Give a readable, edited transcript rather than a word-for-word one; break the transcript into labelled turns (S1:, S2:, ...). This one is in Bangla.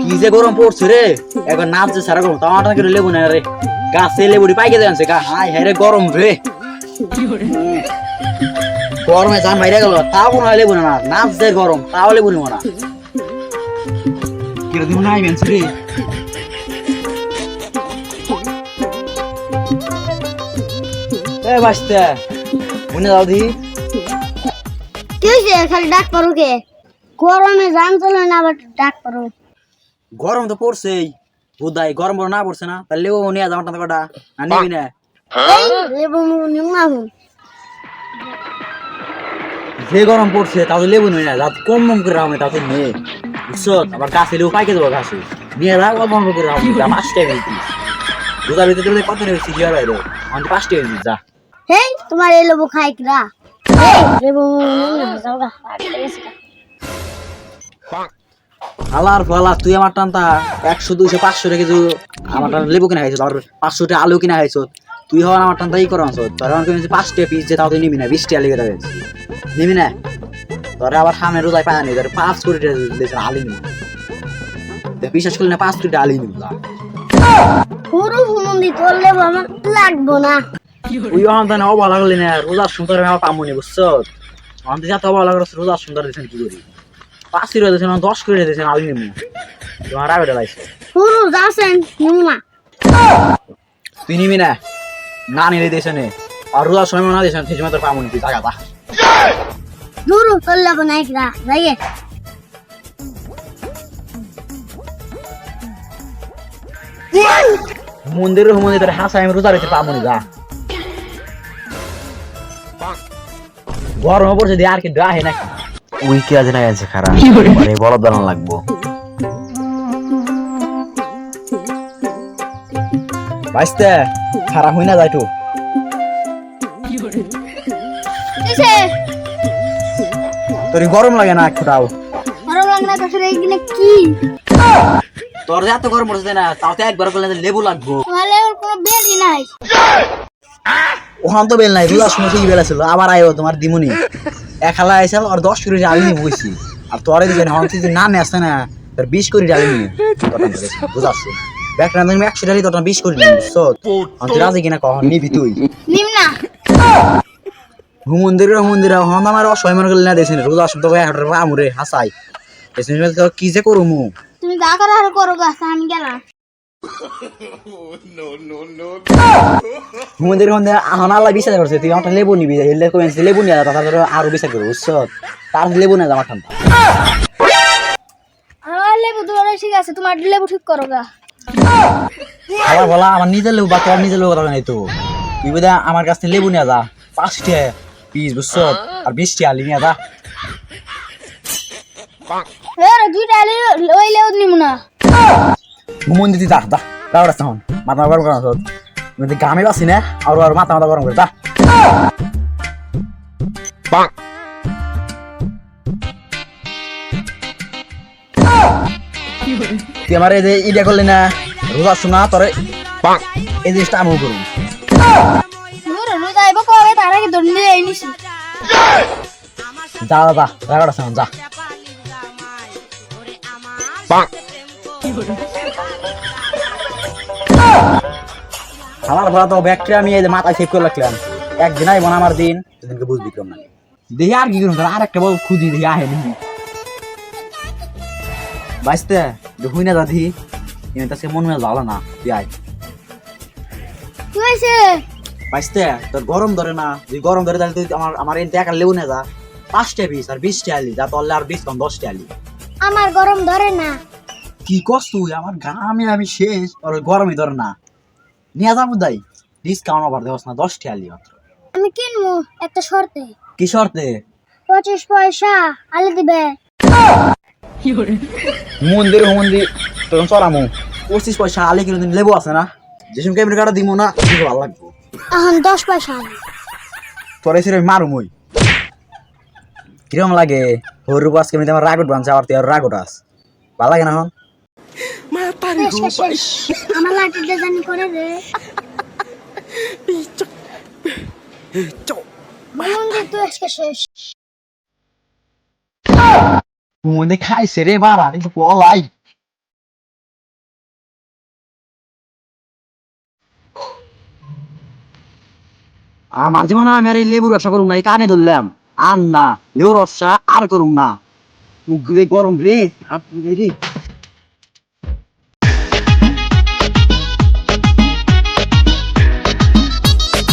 S1: কি যে গরম পড়ছে রে, একবার নাচ যে সারা গরম টমাটো করে লেবু না রে, গাছে লেবুটি পাইকে যাচ্ছে গা, হাই হাই রে গরম রে, গরমে জান বাইরে গেল তাও মনে হয় লেবু না, নাচ যে গরম তাও লেবু নিব না, কিরে দিব নাই মেনছি রে। এ বাসতে মনে যাও দি
S2: কি হইছে খালি ডাক পারো কে? গরমে জান চলে না আবার ডাক পারো।
S1: গরম তো পড়ছেই বুদাই, গরম বড় না পড়ছে না, তাহলে লেবু নিয়ে যাও টাকা কটা না নিবি না?
S2: লেবু নিউ না হু
S1: যে গরম পড়ছে তাহলে লেবু নিবি না, যা কম কম করে রাখবে তাতে নিয়ে বুঝছো, আবার গাছে লেবু পাইকে দেবো, ঘাসে নিয়ে যা অল্প অল্প করে রাখবি, 5 টাকা দিতি বুদার ভিতরে কত নেবেছি কি বাইরে আমাদের 5 টাকা দিতি যা।
S2: হেই তোমার এই লেবু খাই কিরা? এই লেবু নিউ না যাও গা।
S1: আলার ফালা তুই আমার টানতা 100 200 500 টাকা কিছু আমার টান লেবু কিনা খাইছো, আর 500 টাকা আলু কিনা খাইছো, তুই হওয়ার আমার টানতা ই করাছ, তোর আমার কিন্তু 5 টাকা পিস যে তাও তুই নিবি না, 20 টাকা লেগে যাবে নিবি না, তোরে আবার সামনে রোজায় পায় নি, তোর 5 কোটি টাকা দিয়েছে আলু নিবি, বিশ্বাস করলি না 5 কোটি টাকা আলু নিবি
S2: পুরো হুমন্দি তোর লেবু আমার লাগবো না।
S1: তুই আমার অবহেলা করলি না, রোজার সুন্দর আমার পামনি বুঝছো, আমাদের যত অবহেলা করছ রোজার সুন্দর দিয়েছেন কি করি, 5 করে দিয়েছেন 10 করে দিয়েছেন আলু নিবি, তোমার আবেদা লাইছে
S2: পুরো যাচ্ছেন নিউ না,
S1: তুই নিবি না, না নিলে দেশে নে, আর রোজার সময় না দেশে সেই সময় তোর পামনি তুই জায়গা
S2: দূর তোর লেবু নাই কিরা যাইয়ে।
S1: মন্দিরের মন্দির তোর হাসা আমি রোজা রেখে পামনি যা, গরম পড়ছে দিয়ে আর কি ড্রাহে নাকি উইকে আছে না গেছে খারাপ, মানে বলদ বানানো লাগবো। বাইসতে খারাপ হই না যাইতো
S2: কিসে
S1: তোর গরম লাগে না একটাও?
S2: গরম লাগে না কাছে এইখানে কি?
S1: তোর এত গরম পড়ছে না, তাও তো একবার করলে লেবু লাগবো,
S2: তোমার লেবুর কোনো বেলই নাই।
S1: ওখান তো বেল নাই, রোজার সময় কি বেলা ছিল, আবার আইও তোমার দিমুনি এক হালা আইসাল আর 10 করে আলু নিয়ে বসি, আর তোরে দিবেন হন তুই না নে আসছে না, তোর 20 করে আলু নিয়ে বুঝাচ্ছি ব্যাকরা তুমি 100 টাকা তোর 20 করে নিয়ে বুঝছো, তুই রাজি কিনা কখন নিবি তুই?
S2: নিম না
S1: মন্দির হন আমার অসহায় মনে করলে না দেশেন রোজার সময় তোকে 1 টাকা আমরে হাসাই দেশেন কি যে করুমু,
S2: তুমি যা করো আর করো গাছ আমি গেলাম।
S1: মন্দির এখন আল্লাহ বিশ্বাস করছে, তুই আমার লেবু নিবি, লেবু নিয়ে তারপর আরো বিশ্বাস করবো বুঝছো, তার লেবু না আমার ঠান্ডা
S2: আমার লেবু তোমার ঠিক আছে, তোমার লেবু ঠিক করো গা।
S1: আবার বলা আমার নিজের লেবু বা তোর নিজের লেবু কথা নাই তো, তুই বোধ আমার কাছ থেকে লেবু নিয়ে যা 5 টাকা পিস বুঝছো, আর 20 টাকা আলি নিয়ে যা।
S2: দুইটা ওই লেবু নিব না,
S1: মন্দির যা যা রাউড আছে হন মাথা গরম করা গামে বাসি না, আর মাথা মাথা গরম করে যা। তুই আমার এই যে ইডিয়া করলি না রোজা শোনা তোরে এই জিনিসটা আমি করুন
S2: রোজ আইব কবে তার আগে ধরে নিয়ে নিছি।
S1: যা যা রাগাড় আছে যা। আমার ভরা তো ব্যাকটেরিয়া আমি এই যে মাথায় সেভ করে রাখলাম, একদিন আইব না আমার দিন সেদিনকে বুঝবি কেমন না, দেখি আর কি করুন আর একটা বউ খুঁজি দেখি আহে নি বাইসতে হুই না দাদি এমন তাকে মন মেলা ভালো না, তুই আয়
S2: কি হইছে?
S1: বাইসতে তোর গরম ধরে না, তুই গরম ধরে তাহলে তুই আমার এই টাকা লেবু না যা 5 টা পিস আর 20 টা আলি যা তোর আর 20 কম 10 টা আলি।
S2: আমার গরম ধরে না।
S1: কি কষ্ট তুই আমার গামে আমি শেষ, তোর গরমই ধরে না, নিয়ে যাবো দাই ডিসকাউন্ট অফার দেওয়াস না 10 টা আলি মাত্র।
S2: আমি কিনবো একটা শর্তে।
S1: কি শর্তে?
S2: 25 পয়সা আলি দিবে।
S1: মন্দির তখন চড়ামো 25 পয়সা আলি কিলো দিন লেবু আছে না, যেসব ক্যামেরা কাটা দিব না ভালো লাগবো,
S2: এখন 10 পয়সা
S1: তোর এসে মারুম ওই কিরম লাগে হরু বাস কেমনি আমার রাগট বানছে, আর তুই আর রাগট আস ভালো লাগে না এখন
S2: আমার লাঠিটা জানি করে রে তুই আজকে শেষ
S1: মধ্যে খাইছে রে বাবা পলাই আমার জীবনে আমি আর এই লেবুর ব্যবসা করুম না, এই কানে ধরলাম আর না, লেবুর ব্যবসা আর করুম না। মুখ দিয়ে গরম রে, আপনি রে।